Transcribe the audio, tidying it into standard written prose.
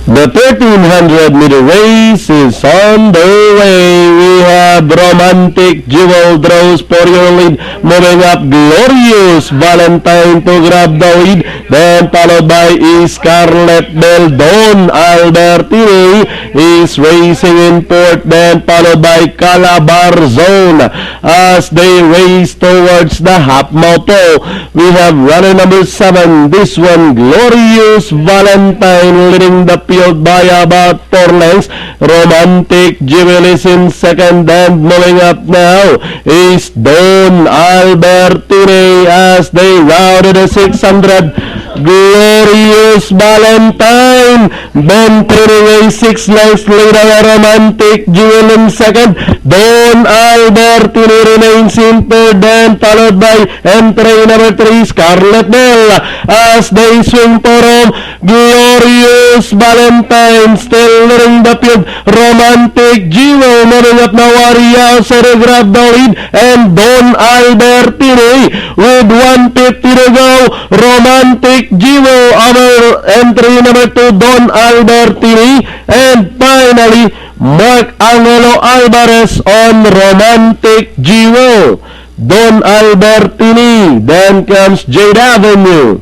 The 1300-meter race is on the way. We have Romantic Jewel draws for your lead. Moving up, Glorious Valentine to grab the lead. Then followed by Scarlet Bell. Don Albertini is racing in fourth. Then followed by Calabar Zone as they race towards the half moto. We have runner number 7. This one, Glorious Valentine, leading the field by about 4 lengths. Romantic Jewel is in second, and moving up now is Don Albertini as they rounded the 600. Glorious Valentine, then turning away 6 lengths later. Romantic Jewel in second. Don Albertini remains in third, then followed by entry number 3, Scarlet Bell as they swing for home. Glorious Valentine still leading the field. Romantic Jewel moving up now. Arias grab the lead, and Don Albertini with 150 to go. Romantic Jewel, our entry number 2, Don Albertini, and finally Mark Angelo Alvarez on Romantic Jewel. Don Albertini, then comes Jade Avenue.